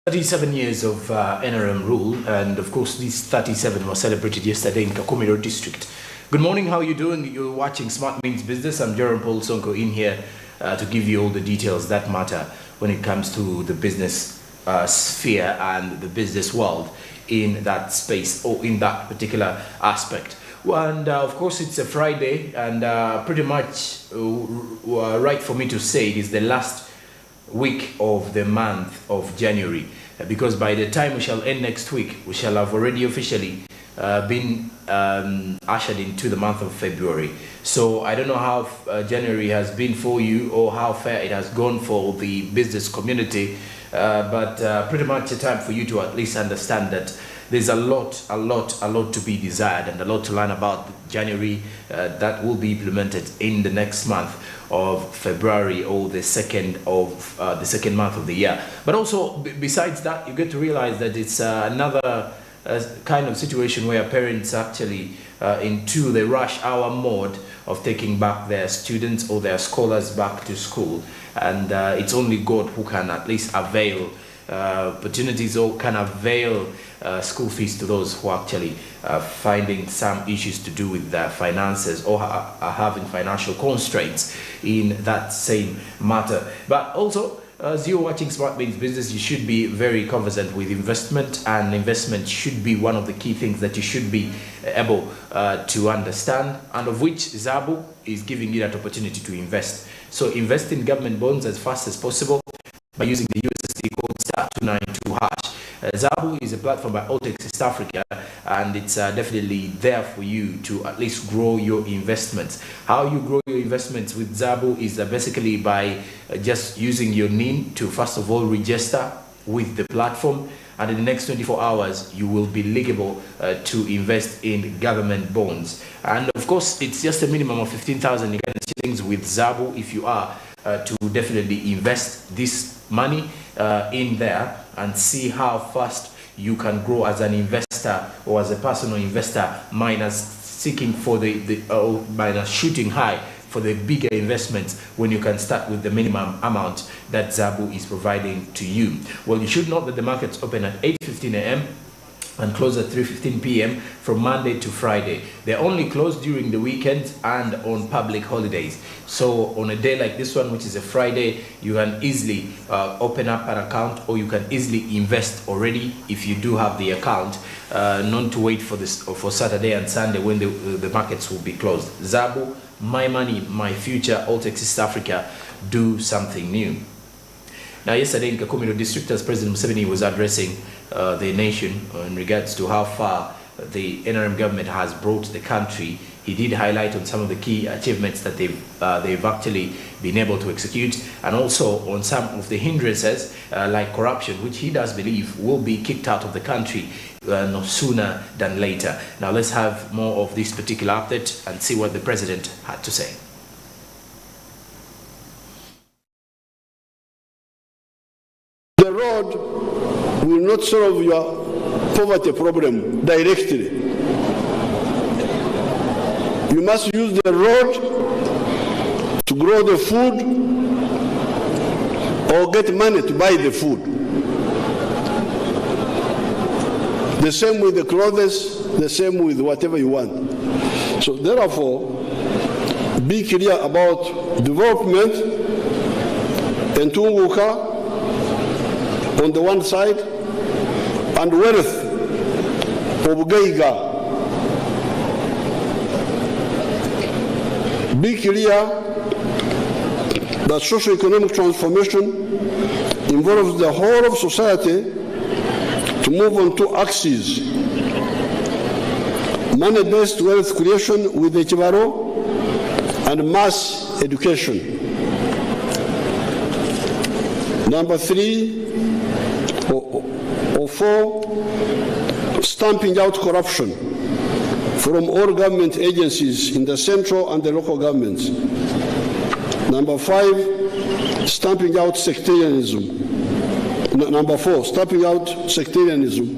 37 years of NRM rule, and of course these 37 were celebrated yesterday in Kakumiro district. Good morning, how are you doing? You're watching Smb Business. I'm Jerome Paul Sonko in here to give you all the details that matter when it comes to the business sphere and the business world in that space or in that particular aspect. And of course it's a Friday, and pretty much right for me to say it is the last week of the month of January, because by the time we shall end next week, we shall have already officially been ushered into the month of February. So I don't know how January has been for you or how fair it has gone for the business community, but pretty much a time for you to at least understand that there's a lot to be desired and a lot to learn about January that will be implemented in the next month of February, or the second month of the year. But also besides that, you get to realize that it's another kind of situation where parents actually into the rush hour mode of taking back their students or their scholars back to school, and it's only God who can at least avail opportunities or can avail school fees to those who are actually finding some issues to do with their finances or are having financial constraints in that same matter. But also, as you're watching Smb Business, you should be very conversant with investment, and investment should be one of the key things that you should be able to understand, and of which Zabu is giving you that opportunity to invest. So invest in government bonds as fast as possible by using the USSD code *292#. Zabu is a platform by Altex East Africa, and it's definitely there for you to at least grow your investments. How you grow your investments with Zabu is basically by just using your NIN to first of all register with the platform, and in the next 24 hours you will be eligible to invest in government bonds. And of course it's just a minimum of 15,000 Ugandan shillings with Zabu if you are to definitely invest this money in there and see how fast you can grow as an investor or as a personal investor, minus seeking for minus shooting high for the bigger investments when you can start with the minimum amount that Zabu is providing to you. Well, you should know that the markets open at 8:15 a.m. and close at 3:15 p.m. from Monday to Friday. They're only closed during the weekends and on public holidays. So on a day like this one, which is a Friday, you can easily open up an account, or you can easily invest already if you do have the account, not to wait for Saturday and Sunday when the markets will be closed. Zabu, my money, my future, Altex East Africa, do something new. Now, yesterday in Kakumiro district, as President Museveni was addressing the nation in regards to how far the NRM government has brought the country, he did highlight on some of the key achievements that they've actually been able to execute, and also on some of the hindrances like corruption, which he does believe will be kicked out of the country no sooner than later. Now, let's have more of this particular update and see what the president had to say. The road will not solve your poverty problem directly. You must use the road to grow the food or get money to buy the food. The same with the clothes, the same with whatever you want. So therefore, be clear about development and Tunguka on the one side, and wealth of Geiga. Be clear that socio-economic transformation involves the whole of society to move on two axes: money-based wealth creation with the Chibaro and mass education. Number 3 or 4, stamping out corruption from all government agencies in the central and the local governments. Number 5, stamping out sectarianism. Number 4, stamping out sectarianism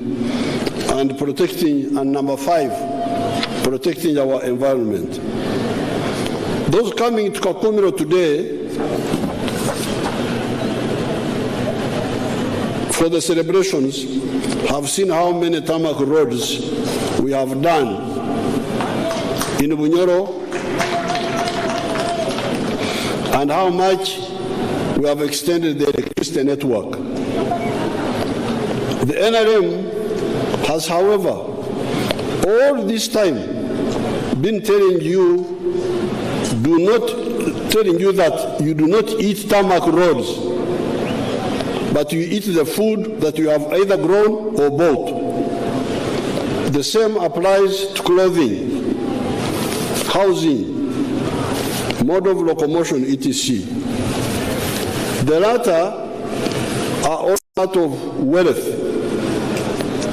and protecting, and number 5, protecting our environment. Those coming to Kakumiro today for the celebrations have seen how many tarmac roads we have done in Bunyoro and how much we have extended the electricity network. The NRM has, however, all this time been telling you that you do not eat tarmac roads, but you eat the food that you have either grown or bought. The same applies to clothing, housing, mode of locomotion, etc. The latter are all part of wealth,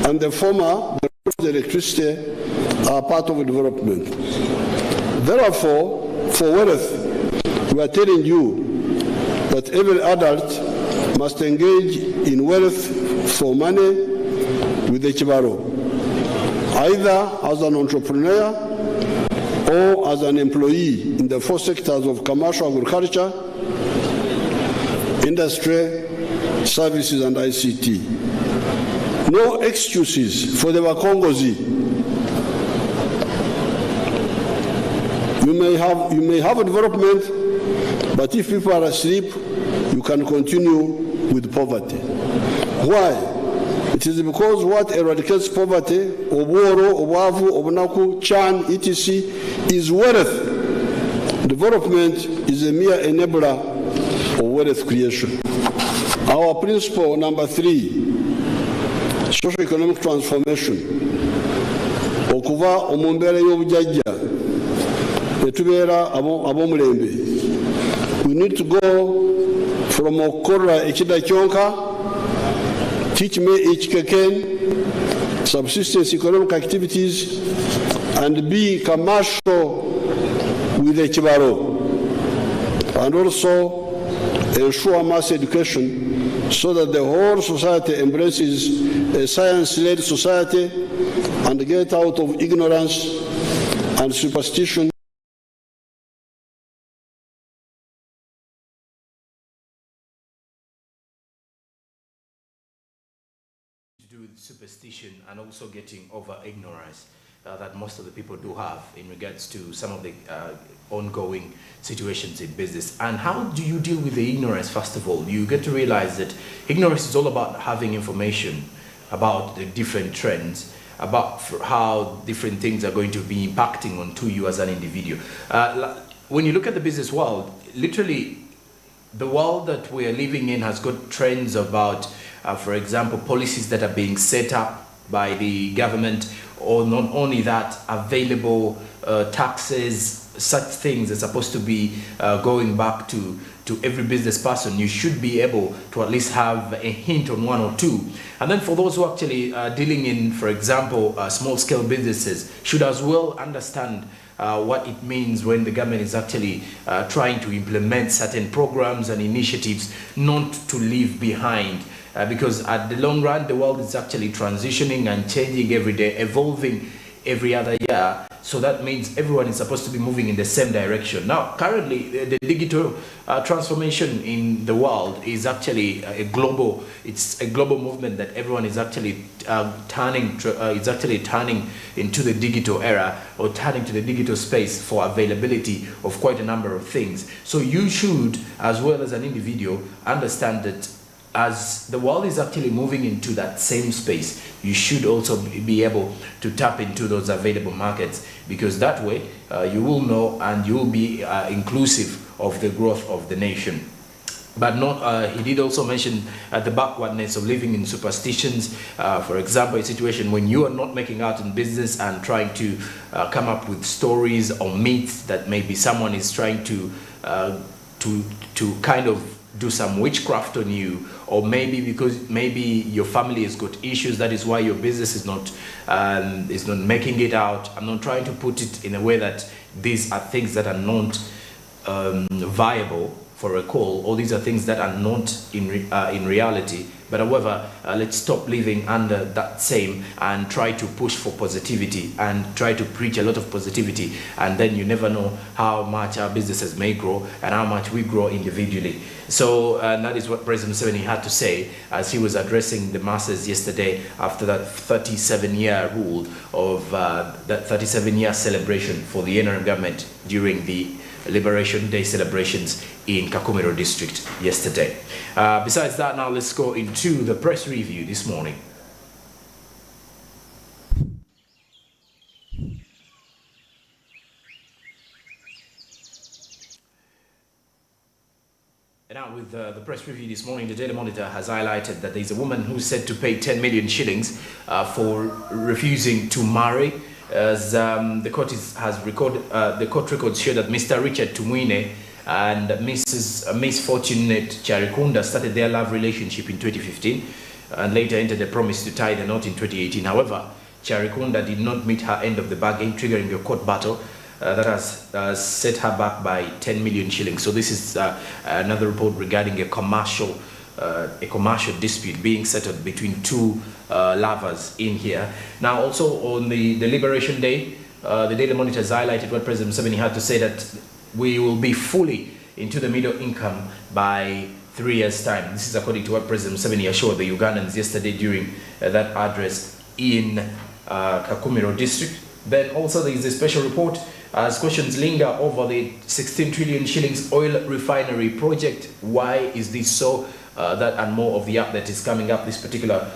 and the former, the electricity, are part of development. Therefore, for wealth, we are telling you that every adult must engage in wealth for money with the Kibaro, either as an entrepreneur or as an employee in the four sectors of commercial agriculture, industry, services, and ICT. No excuses for the Wakongozi. You may have a development, but if people are asleep, you can continue with poverty. Why? It is because what eradicates poverty, obworo, obavu, obunaku, chan, etc., is wealth. Development is a mere enabler of wealth creation. Our principle number 3, socio-economic transformation. Okuva omumbere y'obujajja etubera abomulembe. We need to go from okora ekida kyonka, teach me each keken, subsistence economic activities, and be commercial with the Kibaro, and also ensure mass education so that the whole society embraces a science-led society and get out of ignorance and superstition. To do with superstition and also getting over ignorance that most of the people do have in regards to some of the ongoing situations in business. And how do you deal with the ignorance? First of all, you get to realize that ignorance is all about having information about the different trends, about how different things are going to be impacting onto you as an individual. When you look at the business world, literally the world that we are living in has got trends about, for example, policies that are being set up by the government, or not only that, available taxes, such things are supposed to be going back to every business person. You should be able to at least have a hint on one or two. And then for those who actually are dealing in, for example, small-scale businesses, should as well understand what it means when the government is actually trying to implement certain programs and initiatives not to leave behind. Because at the long run, the world is actually transitioning and changing every day, evolving every other year. So that means everyone is supposed to be moving in the same direction. Now, currently, the digital transformation in the world is actually it's a global movement that everyone is actually turning into the digital era, or turning to the digital space for availability of quite a number of things. So you should, as well as an individual, understand that as the world is actually moving into that same space, you should also be able to tap into those available markets, because that way you will know and you will be inclusive of the growth of the nation. But not, he did also mention the backwardness of living in superstitions. For example, a situation when you are not making out in business and trying to come up with stories or myths that maybe someone is trying to kind of do some witchcraft on you, or maybe because maybe your family has got issues, that is why your business is not making it out. I'm not trying to put it in a way that these are things that are not viable for a call, or these are things that are not in reality. But however, let's stop living under that same and try to push for positivity and try to preach a lot of positivity, and then you never know how much our businesses may grow and how much we grow individually. So that is what President Museveni had to say as he was addressing the masses yesterday after that 37-year rule of that 37-year celebration for the NRM government during the Liberation Day celebrations in Kakumiro district yesterday. Besides that, now let's go into the press review this morning. And now with the press review this morning, the Daily Monitor has highlighted that there's a woman who's said to pay 10 million shillings for refusing to marry. As the court the court records show that Mr. Richard Tumwine and Miss Fortunate Charikunda started their love relationship in 2015 and later entered a promise to tie the knot in 2018. However, Charikunda did not meet her end of the bargain, triggering a court battle that has set her back by 10 million shillings. So this is another report regarding a commercial dispute being settled between two lovers in here. Now also on the Liberation Day, the Daily Monitor has highlighted what President Museveni had to say, that we will be fully into the middle income by 3 years' time. This is according to what President Museveni assured the Ugandans yesterday during that address in Kakumiro district. Then also there is a special report as questions linger over the 16 trillion shillings oil refinery project. Why is this so? That and more of the update is coming up this particular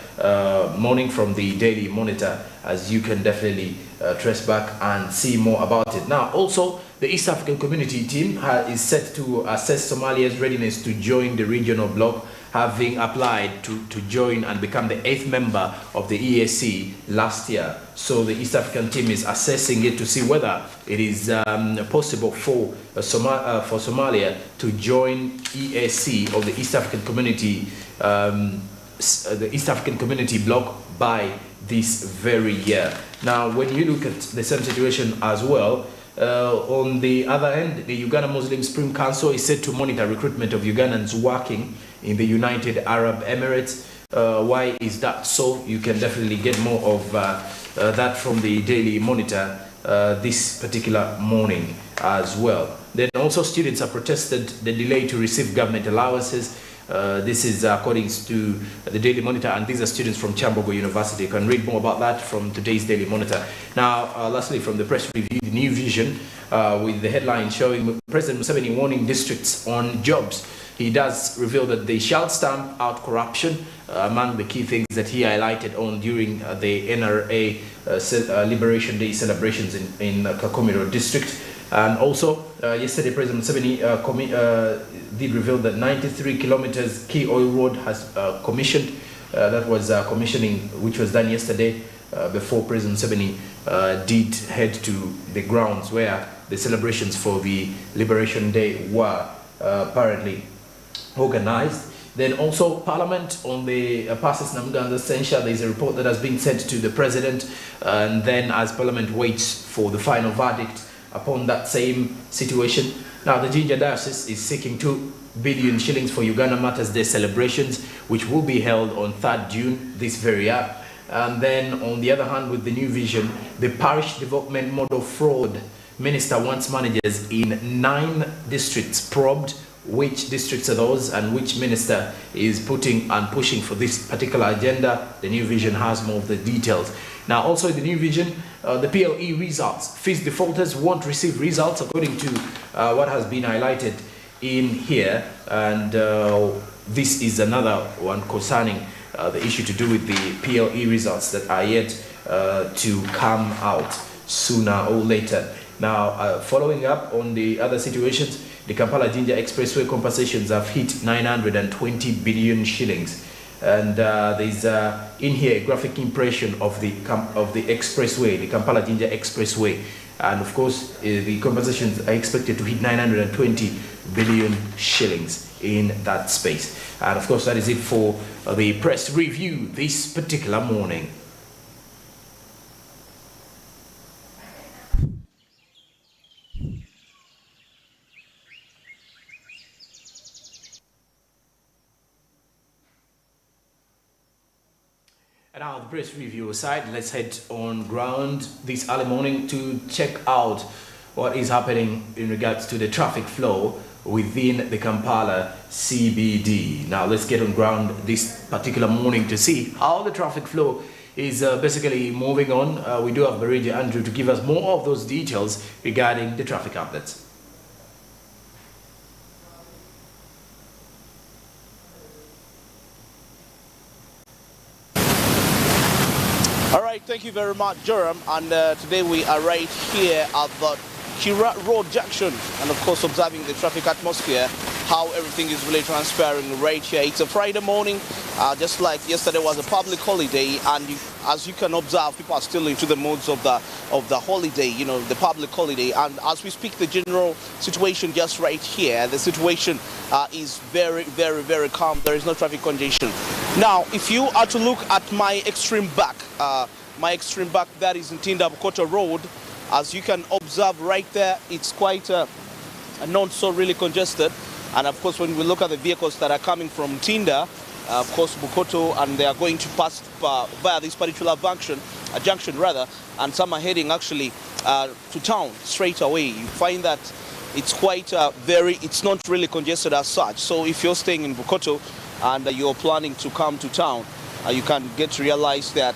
morning from the Daily Monitor, as you can definitely trace back and see more about it. Now also the East African Community team is set to assess Somalia's readiness to join the regional bloc, having applied to join and become the 8th member of the EAC last year. So the East African team is assessing it to see whether it is possible for Somalia to join EAC or the East African Community bloc by this very year. Now, when you look at the same situation as well, on the other end, the Uganda Muslim Supreme Council is set to monitor recruitment of Ugandans working in the United Arab Emirates. Why is that so? You can definitely get more of that from the Daily Monitor this particular morning as well. Then also students have protested the delay to receive government allowances. This is according to the Daily Monitor, and these are students from Chambogo University. You can read more about that from today's Daily Monitor. Now, lastly, from the press review, the New Vision, with the headline showing President Museveni warning districts on jobs. He does reveal that they shall stamp out corruption, among the key things that he highlighted on during the NRA Liberation Day celebrations in Kakumiro district. And also, yesterday, President Museveni did reveal that 93 kilometers key oil road has commissioned. That was commissioning, which was done yesterday before President Museveni did head to the grounds where the celebrations for the Liberation Day were apparently organized. Then also Parliament on the Passes Namuganda censure. There is a report that has been sent to the President, and then as Parliament waits for the final verdict upon that same situation. Now the Jinja Diocese is seeking 2 billion shillings for Uganda Matters Day celebrations, which will be held on 3rd June this very year. And then on the other hand, with the New Vision, the Parish Development Model Fraud Minister wants managers in 9 districts probed. Which districts are those and which minister is putting and pushing for this particular agenda? The New Vision has more of the details. Now also in the New Vision, the PLE results. Fees defaulters won't receive results according to what has been highlighted in here. And this is another one concerning the issue to do with the PLE results that are yet to come out sooner or later. Now, following up on the other situations, the Kampala-Jinja Expressway compensations have hit 920 billion shillings. And there's in here a graphic impression of the expressway, the Kampala-Jinja Expressway. And of course, the compensations are expected to hit 920 billion shillings in that space. And of course, that is it for the press review this particular morning. Now, the press review aside, let's head on ground this early morning to check out what is happening in regards to the traffic flow within the Kampala CBD. Now, let's get on ground this particular morning to see how the traffic flow is basically moving on. We do have Barija Andrew to give us more of those details regarding the traffic outlets. All right, thank you very much, Joram. And today we are right here at the Kira Road Junction, and of course observing the traffic atmosphere, how everything is really transpiring right here. It's a Friday morning, just like yesterday was a public holiday, and as you can observe, people are still into the modes of the holiday, you know, the public holiday. And as we speak, the general situation just right here, the situation is very, very, very calm. There is no traffic congestion. Now, if you are to look at my extreme back, that is in Tinda Bukoto Road. As you can observe right there, it's quite not so really congested. And of course, when we look at the vehicles that are coming from Tinda, of course, Bukoto, and they are going to pass via this particular junction rather, and some are heading actually to town straight away. You find that it's quite it's not really congested as such. So if you're staying in Bukoto and you're planning to come to town, you can get to realize that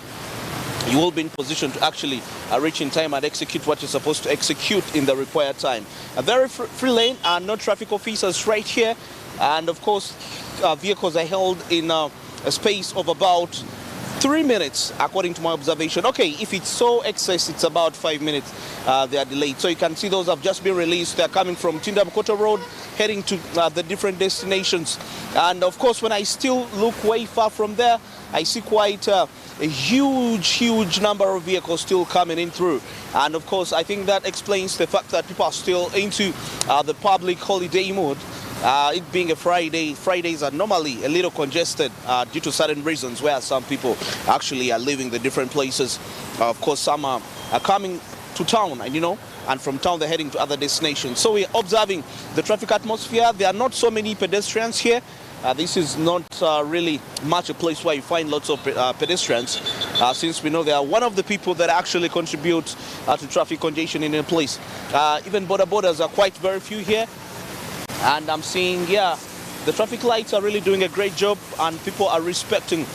you will be in position to actually reach in time and execute what you're supposed to execute in the required time. A very free lane and no traffic officers right here. And of course, vehicles are held in a space of about 3 minutes, according to my observation. Okay, if it's so excess, it's about 5 minutes they are delayed. So you can see those have just been released. They're coming from Tinda Bukoto Road, heading to the different destinations. And of course, when I still look way far from there, I see quite a huge number of vehicles still coming in through. And of course, I think that explains the fact that people are still into the public holiday mood. It being a Friday, Fridays are normally a little congested due to certain reasons where some people actually are leaving the different places. Of course, some are coming to town, and from town they're heading to other destinations. So we're observing the traffic atmosphere. There are not so many pedestrians here. This is not really much a place where you find lots of pedestrians, since we know they are one of the people that actually contribute to traffic congestion in a place. Even border borders are quite very few here. And I'm seeing, the traffic lights are really doing a great job, and people are respecting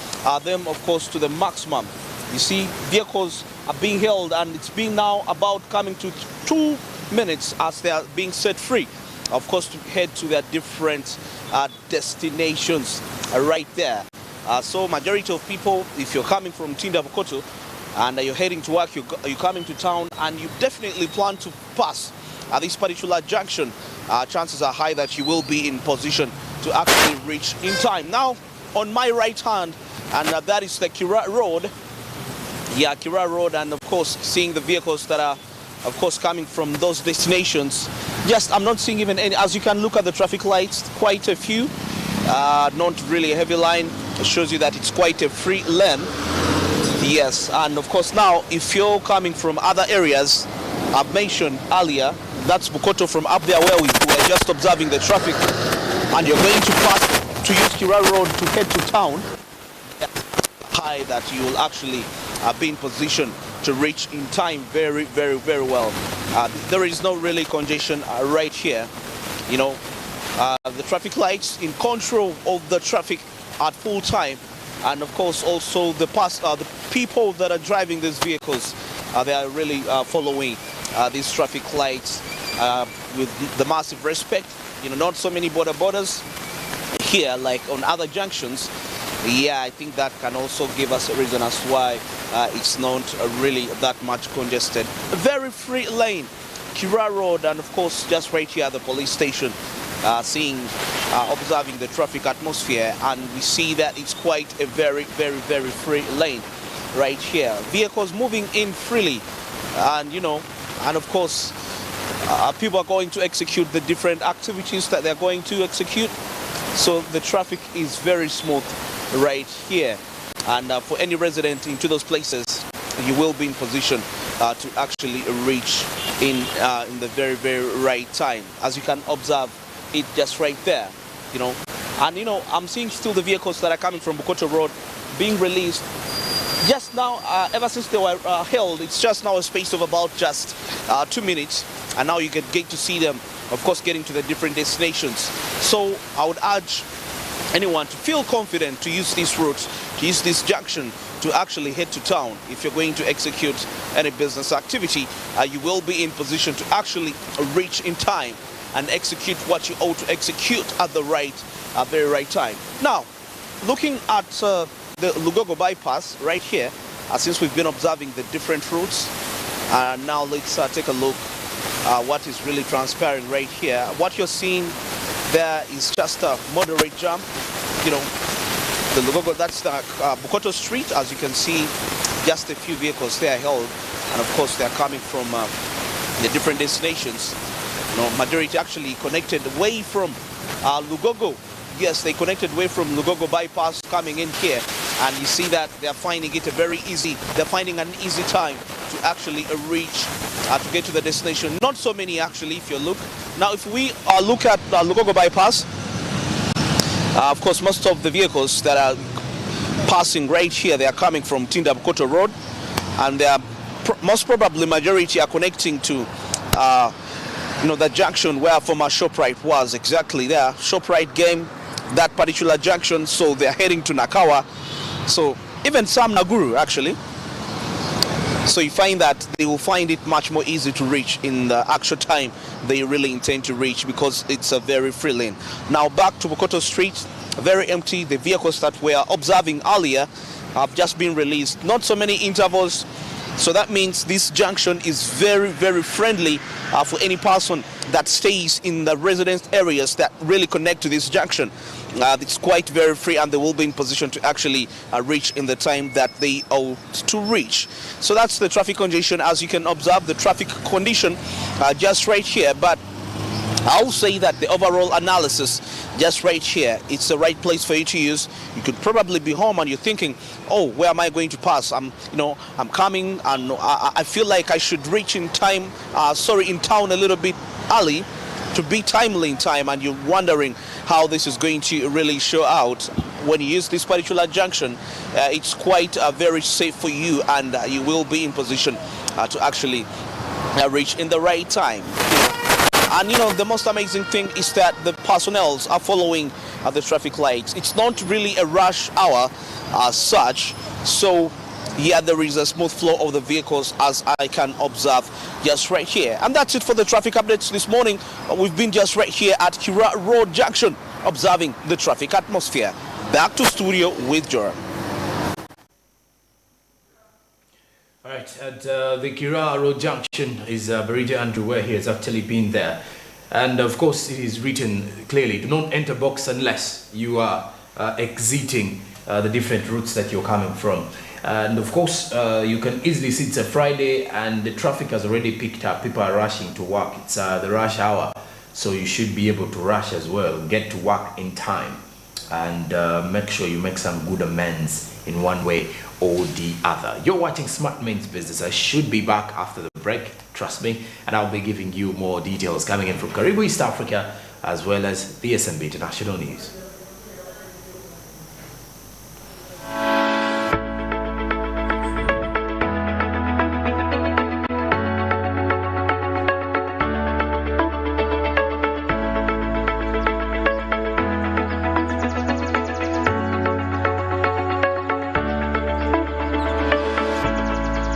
them, of course, to the maximum. You see, vehicles are being held, and it's been now about coming to 2 minutes as they are being set free, of course, to head to their different destinations right there. So majority of people, if you're coming from Tinda Bukoto and you're heading to work, you're coming to town, and you definitely plan to pass this particular junction, chances are high that you will be in position to actually reach in time. Now, on my right hand, and that is the Kira Road. Yeah, Kira Road, and of course, seeing the vehicles that are, of course, coming from those destinations. Just, I'm not seeing even any. As you can look at the traffic lights, quite a few. Not really a heavy line. It shows you that it's quite a free lane. Yes, and of course now, if you're coming from other areas, I've mentioned earlier, that's Bukoto from up there where we were just observing the traffic, and you're going to pass to use Kira Road to head to town, high that you will actually be in position to reach in time very, very, very well. There is no really congestion right here. The traffic lights in control of the traffic at full time, and of course also the people that are driving these vehicles, they are really following these traffic lights with the massive respect. Not so many borders here like on other junctions. Yeah, I think that can also give us a reason as why it's not really that much congested. A very free lane, Kira Road, and of course just right here at the police station, observing the traffic atmosphere, and we see that it's quite a very, very, very free lane right here. Vehicles moving in freely, and and of course people are going to execute the different activities that they're going to execute. So the traffic is very smooth right here, and for any resident into those places, you will be in position to actually reach in the very, very right time. As you can observe it just right there, and I'm seeing still the vehicles that are coming from Bukoto Road being released just now, ever since they were held, it's just now a space of about just 2 minutes, and now you get to see them, of course, getting to the different destinations. So I would urge anyone to feel confident to use this route, to use this junction, to actually head to town. If you're going to execute any business activity, you will be in position to actually reach in time and execute what you ought to execute at the very right time. Now, looking at the Lugogo bypass right here, since we've been observing the different routes, now let's take a look what is really transpiring right here. What you're seeing there is just a moderate jump. You know, the Lugogo, that's the Bukoto Street. As you can see, just a few vehicles there held, and of course they're coming from the different destinations. You know, majority actually connected away from Lugogo. Yes, they connected away from Lugogo bypass coming in here, and you see that they're finding it they're finding an easy time to actually reach, to get to the destination. Not so many actually, if you look. Now, if we look at Lugogo bypass, of course, most of the vehicles that are passing right here, they are coming from Tinda Bukoto Road, and they are most probably majority are connecting to you know, the junction where former ShopRite was, exactly there. ShopRite game that particular junction, so they're heading to Nakawa. So even some Naguru actually. So you find that they will find it much more easy to reach in the actual time they really intend to reach, because it's a very free lane. Now back to Bukoto Street, very empty. The vehicles that we are observing earlier have just been released. Not so many intervals. So that means this junction is very, very friendly for any person that stays in the residence areas that really connect to this junction. It's quite very free, and they will be in position to actually reach in the time that they ought to reach. So that's the traffic congestion. As you can observe, the traffic condition just right here. But I'll say that the overall analysis just right here, it's the right place for you to use. You could probably be home and you're thinking, oh, where am I going to pass? I'm coming, and I feel like I should reach in time, in town a little bit early to be timely in time, and you're wondering how this is going to really show out. When you use this particular junction, it's quite very safe for you, and you will be in position to actually reach in the right time. And you know, the most amazing thing is that the personnel are following the traffic lights. It's not really a rush hour as such. So yeah, there is a smooth flow of the vehicles, as I can observe just right here. And that's it for the traffic updates this morning. We've been just right here at Kira Road Junction, observing the traffic atmosphere. Back to studio with Joram. All right, at the Kira Road Junction is Barita Andrew, where he has actually been there. And of course, it is written clearly, do not enter box unless you are exiting the different routes that you're coming from. And of course, you can easily see it's a Friday and the traffic has already picked up. People are rushing to work. It's the rush hour. So you should be able to rush as well, get to work in time, and make sure you make some good amends in one way or the other. You're watching Smart Means Business. I should be back after the break, trust me, and I'll be giving you more details coming in from Caribou, East Africa, as well as the SMB International News.